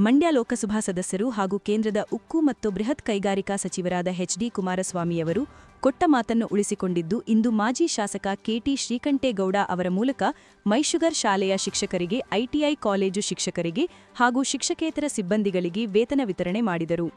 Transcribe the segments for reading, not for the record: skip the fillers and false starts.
ಮಂಡ್ಯ ಲೋಕಸಭಾ ಸದಸ್ಯರು ಹಾಗೂ ಕೇಂದ್ರದ ಉಕ್ಕು ಮತ್ತು ಬೃಹತ್ ಕೈಗಾರಿಕಾ ಸಚಿವರಾದ ಎಚ್.ಡಿ. ಕುಮಾರಸ್ವಾಮಿಯವರು ಕೊಟ್ಟ ಮಾತನ್ನು ಉಳಿಸಿಕೊಂಡಿದ್ದು ಇಂದು ಮಾಜಿ ಶಾಸಕ ಕೆ.ಟಿ. ಶ್ರೀಕಂಠೇಗೌಡ ಅವರ ಮೂಲಕ ಮೈಶುಗರ್ ಶಾಲೆಯ ಶಿಕ್ಷಕರಿಗೆ, ಐಟಿಐ ಕಾಲೇಜು ಶಿಕ್ಷಕರಿಗೆ ಹಾಗೂ ಶಿಕ್ಷಕೇತರ ಸಿಬ್ಬಂದಿಗಳಿಗೆ ವೇತನ ವಿತರಣೆ ಮಾಡಿದರು.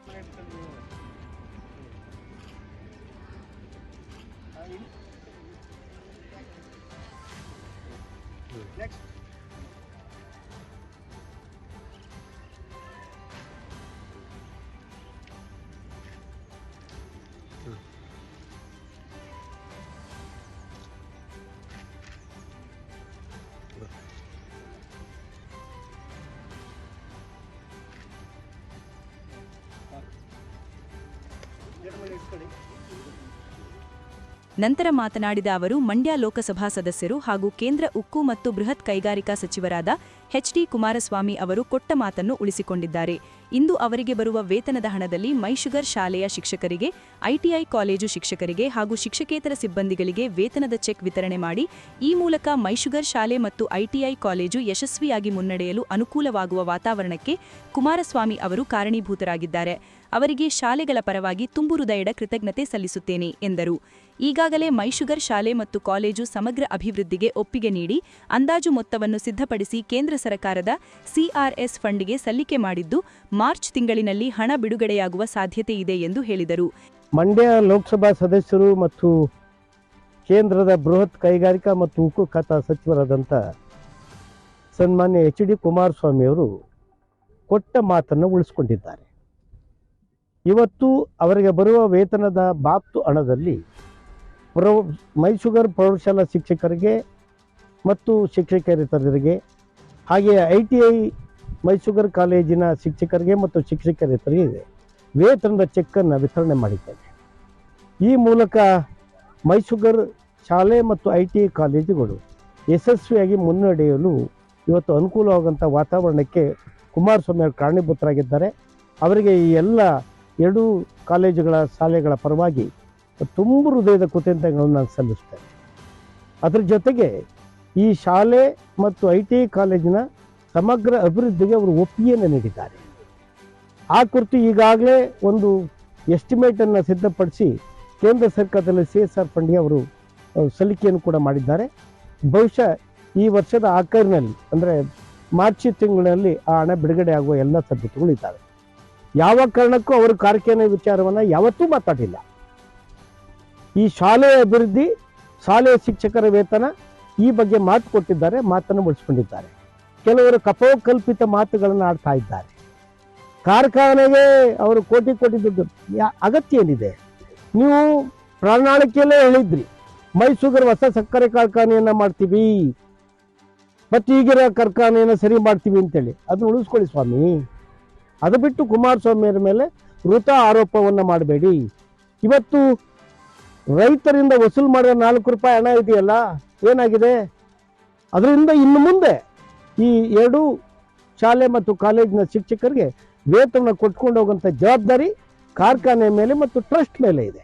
ನಂತರ ಮಾತನಾಡಿದ ಅವರು, ಮಂಡ್ಯ ಲೋಕಸಭಾ ಸದಸ್ಯರು ಹಾಗೂ ಕೇಂದ್ರ ಉಕ್ಕು ಮತ್ತು ಬೃಹತ್ ಕೈಗಾರಿಕಾ ಸಚಿವರಾದ ಎಚ್.ಡಿ. ಕುಮಾರಸ್ವಾಮಿ ಅವರು ಕೊಟ್ಟ ಮಾತನ್ನು ಉಳಿಸಿಕೊಂಡಿದ್ದಾರೆ. ಇಂದು ಅವರಿಗೆ ಬರುವ ವೇತನದ ಹಣದಲ್ಲಿ ಮೈಶುಗರ್ ಶಾಲೆಯ ಶಿಕ್ಷಕರಿಗೆ, ಐಟಿಐ ಕಾಲೇಜು ಶಿಕ್ಷಕರಿಗೆ ಹಾಗೂ ಶಿಕ್ಷಕೇತರ ಸಿಬ್ಬಂದಿಗಳಿಗೆ ವೇತನದ ಚೆಕ್ ವಿತರಣೆ ಮಾಡಿ, ಈ ಮೂಲಕ ಮೈಶುಗರ್ ಶಾಲೆ ಮತ್ತು ಐಟಿಐ ಕಾಲೇಜು ಯಶಸ್ವಿಯಾಗಿ ಮುನ್ನಡೆಯಲು ಅನುಕೂಲವಾಗುವ ವಾತಾವರಣಕ್ಕೆ ಕುಮಾರಸ್ವಾಮಿ ಅವರು ಕಾರಣೀಭೂತರಾಗಿದ್ದಾರೆ. ಅವರಿಗೆ ಶಾಲೆಗಳ ಪರವಾಗಿ ತುಂಬು ಹೃದಯದ ಕೃತಜ್ಞತೆ ಸಲ್ಲಿಸುತ್ತೇನೆ ಎಂದರು. ಈಗಾಗಲೇ ಮೈಶುಗರ್ ಶಾಲೆ ಮತ್ತು ಕಾಲೇಜು ಸಮಗ್ರ ಅಭಿವೃದ್ಧಿಗೆ ಒಪ್ಪಿಗೆ ನೀಡಿ ಅಂದಾಜು ಮೊತ್ತವನ್ನು ಸಿದ್ಧಪಡಿಸಿ ಕೇಂದ್ರ ಸರ್ಕಾರದ ಸಿಆರ್ಎಸ್ ಫಂಡ್ಗೆ ಸಲ್ಲಿಕೆ ಮಾಡಿದ್ದು, ಮಾರ್ಚ್ ತಿಂಗಳಿನಲ್ಲಿ ಹಣ ಬಿಡುಗಡೆಯಾಗುವ ಸಾಧ್ಯತೆ ಇದೆ ಎಂದು ಹೇಳಿದರು. ಮಂಡ್ಯ ಲೋಕಸಭಾ ಸದಸ್ಯರು ಮತ್ತು ಕೇಂದ್ರದ ಬೃಹತ್ ಕೈಗಾರಿಕಾ ಮತ್ತು ಉಕ್ಕು ಖಾತಾ ಸಚಿವರಾದಂಥ ಸನ್ಮಾನ್ಯ ಎಚ್.ಡಿ. ಕುಮಾರಸ್ವಾಮಿ ಅವರು ಕೊಟ್ಟ ಮಾತನ್ನು ಉಳಿಸಿಕೊಂಡಿದ್ದಾರೆ. ಇವತ್ತು ಅವರಿಗೆ ಬರುವ ವೇತನದ ಬಾಬ್ತು ಹಣದಲ್ಲಿ ಮೈಶುಗರ್ ಪ್ರೌಢಶಾಲಾ ಶಿಕ್ಷಕರಿಗೆ ಮತ್ತು ಶಿಕ್ಷಕೇತರರಿಗೆ, ಹಾಗೆಯೇ ಐಟಿಐ ಮೈಶುಗರ್ ಕಾಲೇಜಿನ ಶಿಕ್ಷಕರಿಗೆ ಮತ್ತು ಶಿಕ್ಷಕೇತರರಿಗೆ ವೇತನದ ಚೆಕ್ಕನ್ನು ವಿತರಣೆ ಮಾಡಿದ್ದೇನೆ. ಈ ಮೂಲಕ ಮೈಶುಗರ್ ಶಾಲೆ ಮತ್ತು ಐಟಿಐ ಕಾಲೇಜುಗಳು ಯಶಸ್ವಿಯಾಗಿ ಮುನ್ನಡೆಯಲು ಇವತ್ತು ಅನುಕೂಲವಾಗುವಂಥ ವಾತಾವರಣಕ್ಕೆ ಕುಮಾರಸ್ವಾಮಿ ಅವರು ಕಾರಣೀಭೂತರಾಗಿದ್ದಾರೆ. ಅವರಿಗೆ ಈ ಎಲ್ಲ ಎರಡೂ ಕಾಲೇಜುಗಳ ಶಾಲೆಗಳ ಪರವಾಗಿ ತುಂಬು ಹೃದಯದ ಕೃತಜ್ಞತೆಗಳನ್ನು ನಾನು ಸಲ್ಲಿಸ್ತೇನೆ. ಅದರ ಜೊತೆಗೆ ಈ ಶಾಲೆ ಮತ್ತು ಐಟಿಐ ಕಾಲೇಜಿನ ಸಮಗ್ರ ಅಭಿವೃದ್ಧಿಗೆ ಅವರು ಒಪ್ಪಿಗೆಯನ್ನು ನೀಡಿದ್ದಾರೆ. ಆ ಕುರಿತು ಈಗಾಗಲೇ ಒಂದು ಎಸ್ಟಿಮೇಟನ್ನು ಸಿದ್ಧಪಡಿಸಿ ಕೇಂದ್ರ ಸರ್ಕಾರದಲ್ಲಿ CSR ಫಂಡ್ಗೆ ಅವರು ಸಲ್ಲಿಕೆಯನ್ನು ಕೂಡ ಮಾಡಿದ್ದಾರೆ. ಬಹುಶಃ ಈ ವರ್ಷದ ಆಖರಿನಲ್ಲಿ ಅಂದರೆ ಮಾರ್ಚ್ ತಿಂಗಳಿನಲ್ಲಿ ಆ ಹಣ ಬಿಡುಗಡೆ ಆಗುವ ಎಲ್ಲ ಸಾಧ್ಯತೆಗಳು ಇದ್ದಾವೆ. ಯಾವ ಕಾರಣಕ್ಕೂ ಅವರು ಕಾರ್ಖಾನೆ ವಿಚಾರವನ್ನು ಯಾವತ್ತೂ ಮಾತಾಡಿಲ್ಲ. ಈ ಶಾಲೆಯ ಅಭಿವೃದ್ಧಿ, ಶಾಲೆಯ ಶಿಕ್ಷಕರ ವೇತನ ಈ ಬಗ್ಗೆ ಮಾತು ಕೊಟ್ಟಿದ್ದಾರೆ, ಮಾತನ್ನು ಉಳಿಸ್ಕೊಂಡಿದ್ದಾರೆ. ಕೆಲವರು ಕಪೋಕಲ್ಪಿತ ಮಾತುಗಳನ್ನು ಆಡ್ತಾ ಇದ್ದಾರೆ. ಕಾರ್ಖಾನೆಗೆ ಅವರು ಕೋಟಿ ದುಡ್ಡು ಅಗತ್ಯ ಏನಿದೆ? ನೀವು ಪ್ರಣಾಳಿಕೆಯಲ್ಲೇ ಹೇಳಿದ್ರಿ, ಮೈಸೂಗರ್ ಹೊಸ ಸಕ್ಕರೆ ಕಾರ್ಖಾನೆಯನ್ನು ಮಾಡ್ತೀವಿ ಮತ್ತು ಈಗಿರೋ ಕಾರ್ಖಾನೆಯನ್ನು ಸರಿ ಮಾಡ್ತೀವಿ ಅಂತೇಳಿ ಅದನ್ನು ಉಳಿಸ್ಕೊಳ್ಳಿ ಸ್ವಾಮಿ. ಅದು ಬಿಟ್ಟು ಕುಮಾರಸ್ವಾಮಿಯವರ ಮೇಲೆ ವೃಥಾ ಆರೋಪವನ್ನು ಮಾಡಬೇಡಿ. ಇವತ್ತು ರೈತರಿಂದ ವಸೂಲು ಮಾಡಿದ 4 ರೂಪಾಯಿ ಹಣ ಇದೆಯಲ್ಲ, ಏನಾಗಿದೆ? ಅದರಿಂದ ಇನ್ನು ಮುಂದೆ ಈ ಎರಡೂ ಶಾಲೆ ಮತ್ತು ಕಾಲೇಜಿನ ಶಿಕ್ಷಕರಿಗೆ ವೇತನ ಕೊಟ್ಕೊಂಡು ಹೋಗುವಂಥ ಜವಾಬ್ದಾರಿ ಕಾರ್ಖಾನೆ ಮೇಲೆ ಮತ್ತು ಟ್ರಸ್ಟ್ ಮೇಲೆ ಇದೆ.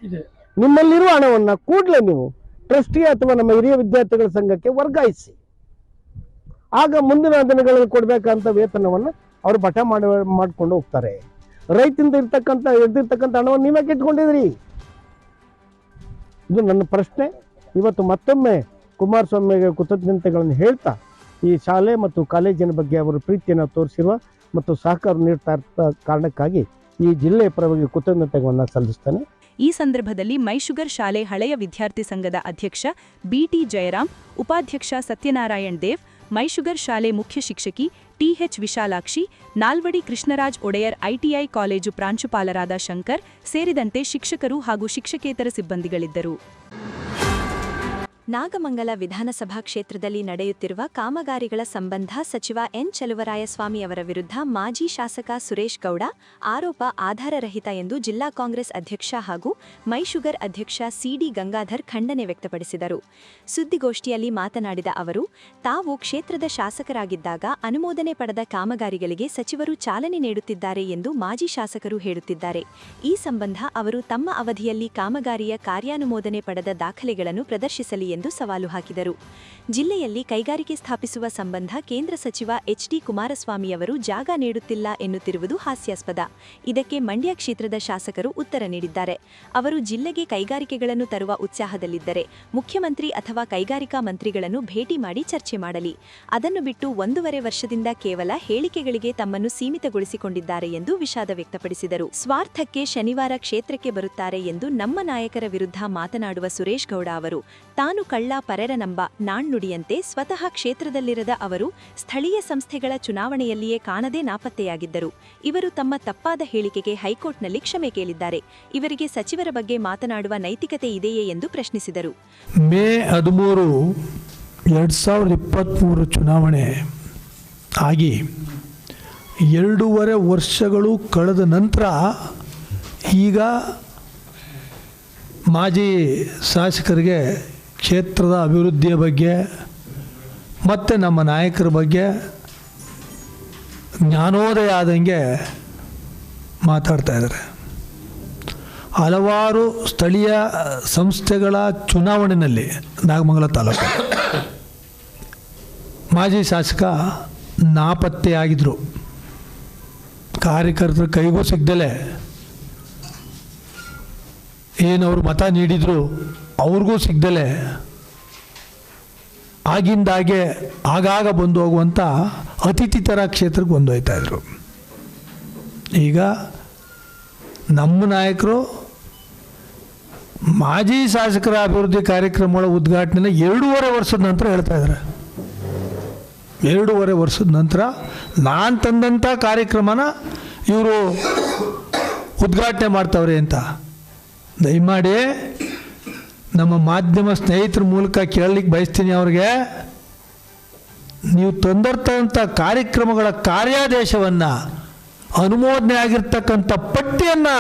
ನಿಮ್ಮಲ್ಲಿರುವ ಹಣವನ್ನು ಕೂಡಲೇ ನೀವು ಟ್ರಸ್ಟ್ಗೆ ಅಥವಾ ನಮ್ಮ ಹಿರಿಯ ವಿದ್ಯಾರ್ಥಿಗಳ ಸಂಘಕ್ಕೆ ವರ್ಗಾಯಿಸಿ. ಆಗ ಮುಂದಿನ ದಿನಗಳಲ್ಲಿ ಕೊಡಬೇಕಂತ ವೇತನವನ್ನು ಅವರು ಬಟ ಮಾಡಿಕೊಂಡು ಹೋಗ್ತಾರೆ. ರೈತರಿಂದ ಹಿಡಿದಿರ್ತಕ್ಕಂಥ ಹಣವನ್ನು ನೀವೇ ಇಟ್ಕೊಂಡಿದ್ರಿ. ಇದು ನನ್ನ ಪ್ರಶ್ನೆ. ಇವತ್ತು ಮತ್ತೊಮ್ಮೆ ಕುಮಾರಸ್ವಾಮಿಗೆ ಕೃತಜ್ಞತೆಗಳನ್ನು ಹೇಳ್ತಾ ಈ ಶಾಲೆ ಮತ್ತು ಕಾಲೇಜಿನ ಬಗ್ಗೆ ಅವರು ಪ್ರೀತಿಯನ್ನು ತೋರಿಸಿರುವ ಮತ್ತು ಸಹಕಾರ ನೀಡ್ತಾ ಇರುವ ಕಾರಣಕ್ಕಾಗಿ ಈ ಜಿಲ್ಲೆಯ ಪರವಾಗಿ ಕೃತಜ್ಞತೆಗಳನ್ನು ಸಲ್ಲಿಸ್ತೇನೆ. ಈ ಸಂದರ್ಭದಲ್ಲಿ ಮೈಶುಗರ್ ಶಾಲೆ ಹಳೆಯ ವಿದ್ಯಾರ್ಥಿ ಸಂಘದ ಅಧ್ಯಕ್ಷ ಬಿ.ಟಿ. ಜಯರಾಮ್, ಉಪಾಧ್ಯಕ್ಷ ಸತ್ಯನಾರಾಯಣ್ ದೇವ್, ಮೈಶುಗರ್ ಶಾಲೆ ಮುಖ್ಯ ಶಿಕ್ಷಕಿ ಟಿ.ಎಚ್. ವಿಶಾಲಾಕ್ಷಿ, ನಾಲ್ವಡಿ ಕೃಷ್ಣರಾಜ್ ಒಡೆಯರ್ ಐಟಿಐ ಕಾಲೇಜು ಪ್ರಾಂಶುಪಾಲರಾದ ಶಂಕರ್ ಸೇರಿದಂತೆ ಶಿಕ್ಷಕರು ಹಾಗೂ ಶಿಕ್ಷಕೇತರ ಸಿಬ್ಬಂದಿಗಳಿದ್ದರು. ನಾಗಮಂಗಲ ವಿಧಾನಸಭಾ ಕ್ಷೇತ್ರದಲ್ಲಿ ನಡೆಯುತ್ತಿರುವ ಕಾಮಗಾರಿಗಳ ಸಂಬಂಧ ಸಚಿವ ಎನ್. ಚಲುವರಾಯಸ್ವಾಮಿ ಅವರ ವಿರುದ್ಧ ಮಾಜಿ ಶಾಸಕ ಸುರೇಶ್ ಗೌಡ ಆರೋಪ ಆಧಾರರಹಿತ ಎಂದು ಜಿಲ್ಲಾ ಕಾಂಗ್ರೆಸ್ ಅಧ್ಯಕ್ಷ ಹಾಗೂ ಮೈಶುಗರ್ ಅಧ್ಯಕ್ಷ ಸಿ.ಡಿ. ಗಂಗಾಧರ್ ಖಂಡನೆ ವ್ಯಕ್ತಪಡಿಸಿದರು. ಸುದ್ದಿಗೋಷ್ಠಿಯಲ್ಲಿ ಮಾತನಾಡಿದ ಅವರು, ತಾವು ಕ್ಷೇತ್ರದ ಶಾಸಕರಾಗಿದ್ದಾಗ ಅನುಮೋದನೆ ಪಡೆದ ಕಾಮಗಾರಿಗಳಿಗೆ ಸಚಿವರು ಚಾಲನೆ ನೀಡುತ್ತಿದ್ದಾರೆ ಎಂದು ಮಾಜಿ ಶಾಸಕರು ಹೇಳುತ್ತಿದ್ದಾರೆ. ಈ ಸಂಬಂಧ ಅವರು ತಮ್ಮ ಅವಧಿಯಲ್ಲಿ ಕಾಮಗಾರಿಯ ಕಾರ್ಯಾನುಮೋದನೆ ಪಡೆದ ದಾಖಲೆಗಳನ್ನು ಪ್ರದರ್ಶಿಸಲಿ ಎಂದು ಸವಾಲು ಹಾಕಿದರು. ಜಿಲ್ಲೆಯಲ್ಲಿ ಕೈಗಾರಿಕೆ ಸ್ಥಾಪಿಸುವ ಸಂಬಂಧ ಕೇಂದ್ರ ಸಚಿವ ಎಚ್.ಡಿ. ಕುಮಾರಸ್ವಾಮಿಯವರು ಜಾಗ ನೀಡುತ್ತಿಲ್ಲ ಎನ್ನುತ್ತಿರುವುದು ಹಾಸ್ಯಾಸ್ಪದ. ಇದಕ್ಕೆ ಮಂಡ್ಯ ಕ್ಷೇತ್ರದ ಶಾಸಕರು ಉತ್ತರ ನೀಡಿದ್ದಾರೆ. ಅವರು ಜಿಲ್ಲೆಗೆ ಕೈಗಾರಿಕೆಗಳನ್ನು ತರುವ ಉತ್ಸಾಹದಲ್ಲಿದ್ದರೆ ಮುಖ್ಯಮಂತ್ರಿ ಅಥವಾ ಕೈಗಾರಿಕಾ ಮಂತ್ರಿಗಳನ್ನು ಭೇಟಿ ಮಾಡಿ ಚರ್ಚೆ ಮಾಡಲಿ. ಅದನ್ನು ಬಿಟ್ಟು 1.5 ವರ್ಷದಿಂದ ಕೇವಲ ಹೇಳಿಕೆಗಳಿಗೆ ತಮ್ಮನ್ನು ಸೀಮಿತಗೊಳಿಸಿಕೊಂಡಿದ್ದಾರೆ ಎಂದು ವಿಷಾದ ವ್ಯಕ್ತಪಡಿಸಿದರು. ಸ್ವಾರ್ಥಕ್ಕೆ ಶನಿವಾರ ಕ್ಷೇತ್ರಕ್ಕೆ ಬರುತ್ತಾರೆ ಎಂದು ನಮ್ಮ ನಾಯಕರ ವಿರುದ್ಧ ಮಾತನಾಡುವ ಸುರೇಶ್ ಗೌಡ ಅವರು ತಾನು ಕಳ್ಳ ಪರರ ನಂಬ ನಾಣ್ಣುಡಿಯಂತೆ ಸ್ವತಃ ಕ್ಷೇತ್ರದಲ್ಲಿರದ ಅವರು ಸ್ಥಳೀಯ ಸಂಸ್ಥೆಗಳ ಚುನಾವಣೆಯಲ್ಲಿಯೇ ಕಾಣದೇ ನಾಪತ್ತೆಯಾಗಿದ್ದರು. ಇವರು ತಮ್ಮ ತಪ್ಪಾದ ಹೇಳಿಕೆಗೆ ಹೈಕೋರ್ಟ್ನಲ್ಲಿ ಕ್ಷಮೆ ಕೇಳಿದ್ದಾರೆ. ಇವರಿಗೆ ಸಚಿವರ ಬಗ್ಗೆ ಮಾತನಾಡುವ ನೈತಿಕತೆ ಇದೆಯೇ ಎಂದು ಪ್ರಶ್ನಿಸಿದರು. ಮೇ 13, 2023 ಚುನಾವಣೆ ಆಗಿ 2.5 ವರ್ಷಗಳು ಕಳೆದ ನಂತರ ಈಗ ಮಾಜಿ ಶಾಸಕರಿಗೆ ಕ್ಷೇತ್ರದ ಅಭಿವೃದ್ಧಿಯ ಬಗ್ಗೆ ಮತ್ತು ನಮ್ಮ ನಾಯಕರ ಬಗ್ಗೆ ಜ್ಞಾನೋದಯ ಆದಂಗೆ ಮಾತಾಡ್ತಾ ಇದ್ದಾರೆ. ಹಲವಾರು ಸ್ಥಳೀಯ ಸಂಸ್ಥೆಗಳ ಚುನಾವಣೆಯಲ್ಲಿ ನಾಗಮಂಗಲ ತಾಲೂಕು ಮಾಜಿ ಶಾಸಕ ನಾಪತ್ತೆಯಾಗಿದ್ದರು. ಕಾರ್ಯಕರ್ತರ ಕೈಗೂ ಸಿಗ್ದಲೇ ಏನವರು ಮತ ನೀಡಿದ್ರು ಅವ್ರಿಗೂ ಸಿಗ್ದಲೇ ಆಗಿಂದಾಗೆ ಆಗಾಗ ಬಂದು ಹೋಗುವಂಥ ಅತಿಥಿ ಥರ ಕ್ಷೇತ್ರಕ್ಕೆ ಬಂದು ಹೋಗ್ತಾಯಿದ್ರು. ಈಗ ನಮ್ಮ ನಾಯಕರು ಮಾಜಿ ಶಾಸಕರ ಅಭಿವೃದ್ಧಿ ಕಾರ್ಯಕ್ರಮಗಳ ಉದ್ಘಾಟನೆ 2.5 ವರ್ಷದ ನಂತರ ಹೇಳ್ತಾ ಇದ್ದಾರೆ. 2.5 ವರ್ಷದ ನಂತರ ನಾನು ತಂದಂಥ ಕಾರ್ಯಕ್ರಮನ ಇವರು ಉದ್ಘಾಟನೆ ಮಾಡ್ತಾವ್ರೆ ಅಂತ ದಯಮಾಡಿ ನಮ್ಮ ಮಾಧ್ಯಮ ಸ್ನೇಹಿತರ ಮೂಲಕ ಕೇಳಲಿಕ್ಕೆ ಬಯಸ್ತೀನಿ. ಅವ್ರಿಗೆ ನೀವು ತಂದಿರ್ತಕ್ಕಂಥ ಕಾರ್ಯಕ್ರಮಗಳ ಕಾರ್ಯಾದೇಶವನ್ನು ಅನುಮೋದನೆ ಆಗಿರ್ತಕ್ಕಂಥ ಪಟ್ಟಿಯನ್ನು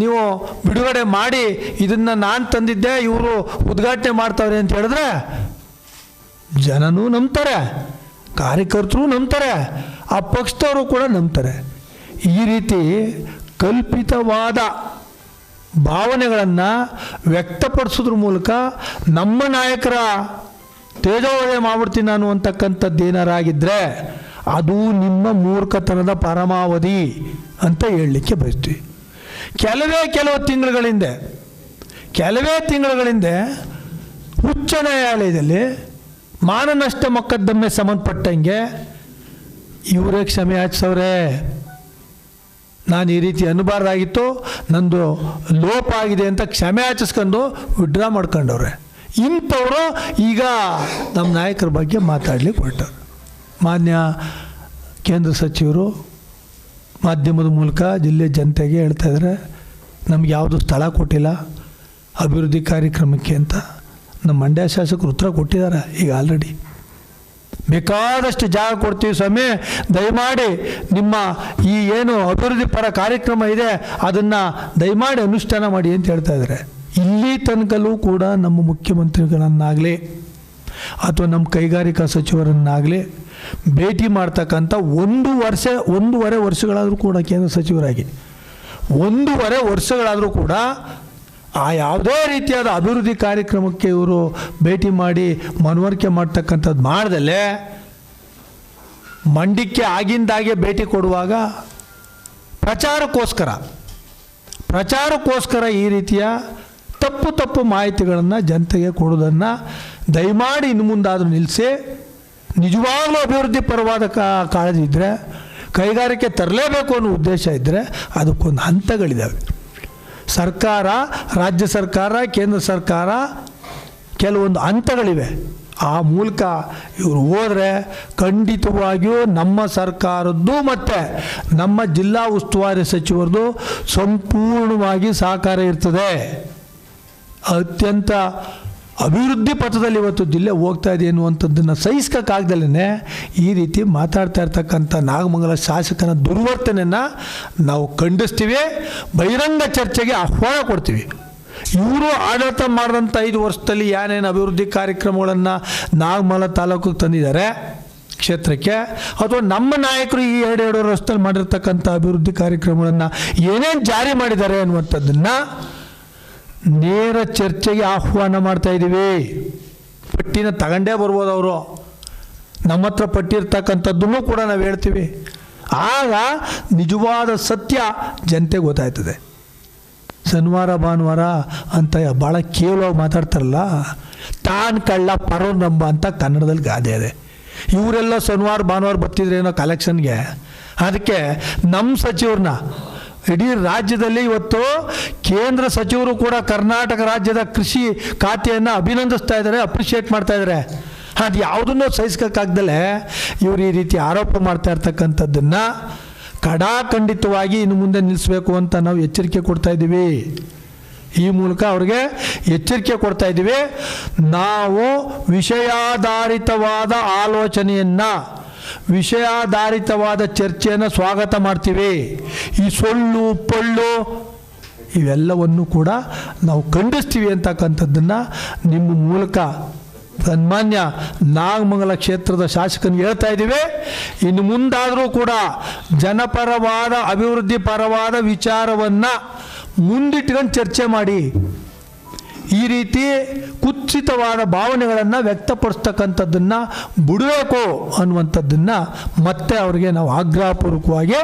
ನೀವು ಬಿಡುಗಡೆ ಮಾಡಿ ಇದನ್ನು ನಾನು ತಂದಿದ್ದೆ ಇವರು ಉದ್ಘಾಟನೆ ಮಾಡ್ತಾವ್ರೆ ಅಂತ ಹೇಳಿದ್ರೆ ಜನನೂ ನಂಬ್ತಾರೆ, ಕಾರ್ಯಕರ್ತರು ನಂಬ್ತಾರೆ, ಆ ಪಕ್ಷದವರು ಕೂಡ ನಂಬ್ತಾರೆ. ಈ ರೀತಿ ಕಲ್ಪಿತವಾದ ಭಾವನೆಗಳನ್ನು ವ್ಯಕ್ತಪಡಿಸೋದ್ರ ಮೂಲಕ ನಮ್ಮ ನಾಯಕರ ತೇಜೋವಧೆ ಮಾಡ್ಬಿಡ್ತೀನಿ ನಾನು ಅಂತಕ್ಕಂಥದ್ದು ಏನಾರಾಗಿದ್ದರೆ ಅದು ನಿಮ್ಮ ಮೂರ್ಖತನದ ಪರಮಾವಧಿ ಅಂತ ಹೇಳಲಿಕ್ಕೆ ಬಯಸ್ತೀವಿ. ಕೆಲವು ತಿಂಗಳುಗಳಿಂದ ಉಚ್ಚ ನ್ಯಾಯಾಲಯದಲ್ಲಿ ಮಾನನಷ್ಟ ಮೊಕದ್ದಮೆ ಸಂಬಂಧಪಟ್ಟಂಗೆ ಇವರೇ ಕ್ಷಮೆ ಯಾಚಿಸವ್ರೆ. ನಾನು ಈ ರೀತಿ ಅನ್ನಬಾರ್ದಾಗಿತ್ತು, ನಂದು ಲೋಪ ಆಗಿದೆ ಅಂತ ಕ್ಷಮೆ ಯಾಚಿಸ್ಕೊಂಡು ವಿಡ್ರಾ ಮಾಡ್ಕೊಂಡವ್ರೆ. ಇಂಥವರು ಈಗ ನಮ್ಮ ನಾಯಕರ ಬಗ್ಗೆ ಮಾತಾಡಲಿಕ್ಕೆ ಹೊರಟವ್ರು. ಮಾನ್ಯ ಕೇಂದ್ರ ಸಚಿವರು ಮಾಧ್ಯಮದ ಮೂಲಕ ಜಿಲ್ಲೆ ಜನತೆಗೆ ಹೇಳ್ತಾ ಇದ್ದಾರೆ, ನಮ್ಗೆ ಯಾವುದು ಸ್ಥಳ ಕೊಟ್ಟಿಲ್ಲ ಅಭಿವೃದ್ಧಿ ಕಾರ್ಯಕ್ರಮಕ್ಕೆ ಅಂತ. ನಮ್ಮ ಮಂಡ್ಯ ಶಾಸಕರು ಉತ್ತರ ಕೊಟ್ಟಿದ್ದಾರೆ. ಈಗ ಆಲ್ರೆಡಿ ಬೇಕಾದಷ್ಟು ಜಾಗ ಕೊಡ್ತೀವಿ ಸ್ವಾಮಿ, ದಯಮಾಡಿ ನಿಮ್ಮ ಈ ಏನು ಅಭಿವೃದ್ಧಿ ಪರ ಕಾರ್ಯಕ್ರಮ ಇದೆ ಅದನ್ನು ದಯಮಾಡಿ ಅನುಷ್ಠಾನ ಮಾಡಿ ಅಂತ ಹೇಳ್ತಾ ಇದ್ದಾರೆ. ಇಲ್ಲಿ ತನಕಲೂ ಕೂಡ ನಮ್ಮ ಮುಖ್ಯಮಂತ್ರಿಗಳನ್ನಾಗಲಿ ಅಥವಾ ನಮ್ಮ ಕೈಗಾರಿಕಾ ಸಚಿವರನ್ನಾಗಲಿ ಭೇಟಿ ಮಾಡ್ತಕ್ಕಂಥ 1.5 ವರ್ಷಗಳಾದರೂ ಕೂಡ ಕೇಂದ್ರ ಸಚಿವರಾಗಿ 1.5 ವರ್ಷಗಳಾದರೂ ಕೂಡ ಆ ಯಾವುದೇ ರೀತಿಯಾದ ಅಭಿವೃದ್ಧಿ ಕಾರ್ಯಕ್ರಮಕ್ಕೆ ಇವರು ಭೇಟಿ ಮಾಡಿ ಮನವರಿಕೆ ಮಾಡ್ತಕ್ಕಂಥದ್ದು ಮಾಡ್ದಲ್ಲೇ ಮಂಡ್ಯಕ್ಕೆ ಆಗಿಂದಾಗೆ ಭೇಟಿ ಕೊಡುವಾಗ ಪ್ರಚಾರಕ್ಕೋಸ್ಕರ ಈ ರೀತಿಯ ತಪ್ಪು ಮಾಹಿತಿಗಳನ್ನು ಜನತೆಗೆ ಕೊಡೋದನ್ನು ದಯಮಾಡಿ ಇನ್ನು ಮುಂದಾದರೂ ನಿಲ್ಲಿಸಿ. ನಿಜವಾಗ್ಲೂ ಅಭಿವೃದ್ಧಿ ಪರವಾದ ಕಾಳಜಿ ಇದ್ದರೆ, ಕೈಗಾರಿಕೆ ತರಲೇಬೇಕು ಅನ್ನೋ ಉದ್ದೇಶ ಇದ್ದರೆ ಅದಕ್ಕೊಂದು ಹಂತಗಳಿದ್ದಾವೆ. ಸರ್ಕಾರ, ರಾಜ್ಯ ಸರ್ಕಾರ, ಕೇಂದ್ರ ಸರ್ಕಾರ ಕೆಲವೊಂದು ಹಂತಗಳಿವೆ. ಆ ಮೂಲಕ ಇವರು ಹೋದರೆ ಖಂಡಿತವಾಗಿಯೂ ನಮ್ಮ ಸರ್ಕಾರದ್ದು ಮತ್ತು ನಮ್ಮ ಜಿಲ್ಲಾ ಉಸ್ತುವಾರಿ ಸಚಿವರದ್ದು ಸಂಪೂರ್ಣವಾಗಿ ಸಹಕಾರ ಇರ್ತದೆ. ಅತ್ಯಂತ ಅಭಿವೃದ್ಧಿ ಪಥದಲ್ಲಿ ಇವತ್ತು ಜಿಲ್ಲೆ ಹೋಗ್ತಾ ಇದೆ ಅನ್ನುವಂಥದ್ದನ್ನು ಸಹಿಸ್ಕೋಕ್ಕಾಗ್ದಲೇ ಈ ರೀತಿ ಮಾತಾಡ್ತಾ ಇರ್ತಕ್ಕಂಥ ನಾಗಮಂಗಲ ಶಾಸಕನ ದುರ್ವರ್ತನೆಯನ್ನು ನಾವು ಖಂಡಿಸ್ತೀವಿ. ಬಹಿರಂಗ ಚರ್ಚೆಗೆ ಆಹ್ವಾನ ಕೊಡ್ತೀವಿ. ಇವರು ಆಡಳಿತ ಮಾಡಿದಂಥ 5 ವರ್ಷದಲ್ಲಿ ಏನೇನು ಅಭಿವೃದ್ಧಿ ಕಾರ್ಯಕ್ರಮಗಳನ್ನು ನಾಗಮಂಗಲ ತಾಲೂಕಿಗೆ ತಂದಿದ್ದಾರೆ ಕ್ಷೇತ್ರಕ್ಕೆ, ಅಥವಾ ನಮ್ಮ ನಾಯಕರು ಈ 2.5 ವರ್ಷದಲ್ಲಿ ಮಾಡಿರ್ತಕ್ಕಂಥ ಅಭಿವೃದ್ಧಿ ಕಾರ್ಯಕ್ರಮಗಳನ್ನು ಏನೇನು ಜಾರಿ ಮಾಡಿದ್ದಾರೆ ಅನ್ನುವಂಥದ್ದನ್ನು ನೇರ ಚರ್ಚೆಗೆ ಆಹ್ವಾನ ಮಾಡ್ತಾ ಇದ್ದೀವಿ. ಪಟ್ಟಿನ ತಗೊಂಡೇ ಬರ್ಬೋದು ಅವರು. ನಮ್ಮ ಹತ್ರ ಪಟ್ಟಿ ಇರ್ತಕ್ಕಂಥದ್ದನ್ನು ಕೂಡ ನಾವು ಹೇಳ್ತೀವಿ. ಆಗ ನಿಜವಾದ ಸತ್ಯ ಜನತೆಗೆ ಗೊತ್ತಾಯ್ತದೆ. ಶನಿವಾರ ಭಾನುವಾರ ಅಂತ ಭಾಳ ಕೇವಲವಾಗಿ ಮಾತಾಡ್ತಾರಲ್ಲ, ತಾನು ಕಳ್ಳ ಪರೋ ನಂಬ ಅಂತ ಕನ್ನಡದಲ್ಲಿ ಗಾದೆ ಇದೆ. ಇವರೆಲ್ಲ ಶನಿವಾರ ಭಾನುವಾರ ಬರ್ತಿದ್ರೇನೋ ಕಲೆಕ್ಷನ್ಗೆ. ಅದಕ್ಕೆ ನಮ್ಮ ಸಚಿವ್ರನ್ನ ಇಡೀ ರಾಜ್ಯದಲ್ಲಿ ಇವತ್ತು ಕೇಂದ್ರ ಸಚಿವರು ಕೂಡ ಕರ್ನಾಟಕ ರಾಜ್ಯದ ಕೃಷಿ ಖಾತೆಯನ್ನು ಅಭಿನಂದಿಸ್ತಾ ಇದ್ದಾರೆ, ಅಪ್ರಿಷಿಯೇಟ್ ಮಾಡ್ತಾ ಇದ್ದಾರೆ. ಅದು ಯಾವುದನ್ನೂ ಸಹಿಸ್ಕೋಕ್ಕಾಗ್ದಲೇ ಇವರು ಈ ರೀತಿ ಆರೋಪ ಮಾಡ್ತಾ ಇರ್ತಕ್ಕಂಥದ್ದನ್ನು ಕಡಾಖಂಡಿತವಾಗಿ ಇನ್ನು ಮುಂದೆ ನಿಲ್ಲಿಸಬೇಕು ಅಂತ ನಾವು ಎಚ್ಚರಿಕೆ ಕೊಡ್ತಾ ಇದ್ದೀವಿ. ಈ ಮೂಲಕ ಅವ್ರಿಗೆ ಎಚ್ಚರಿಕೆ ಕೊಡ್ತಾ ಇದ್ದೀವಿ. ನಾವು ವಿಷಯಾಧಾರಿತವಾದ ಆಲೋಚನೆಯನ್ನು, ವಿಷಯಾಧಾರಿತವಾದ ಚರ್ಚೆಯನ್ನು ಸ್ವಾಗತ ಮಾಡ್ತೀವಿ. ಈ ಸೊಳ್ಳು ಪೊಳ್ಳು ಇವೆಲ್ಲವನ್ನು ಕೂಡ ನಾವು ಖಂಡಿಸ್ತೀವಿ ಅಂತಕ್ಕಂಥದ್ದನ್ನು ನಿಮ್ಮ ಮೂಲಕ ಸನ್ಮಾನ್ಯ ನಾಗಮಂಗಲ ಕ್ಷೇತ್ರದ ಶಾಸಕನಿಗೆ ಹೇಳ್ತಾ ಇದ್ದೀವಿ. ಇನ್ನು ಮುಂದಾದರೂ ಕೂಡ ಜನಪರವಾದ ಅಭಿವೃದ್ಧಿ ಪರವಾದ ವಿಚಾರವನ್ನು ಮುಂದಿಟ್ಕೊಂಡು ಚರ್ಚೆ ಮಾಡಿ. ಈ ರೀತಿ ಕುತ್ಸಿತವಾದ ಭಾವನೆಗಳನ್ನು ವ್ಯಕ್ತಪಡಿಸ್ತಕ್ಕಂಥದ್ದನ್ನು ಬಿಡಬೇಕು ಅನ್ನುವಂಥದ್ದನ್ನು ಮತ್ತೆ ಅವರಿಗೆ ನಾವು ಆಗ್ರಹಪೂರ್ವಕವಾಗಿ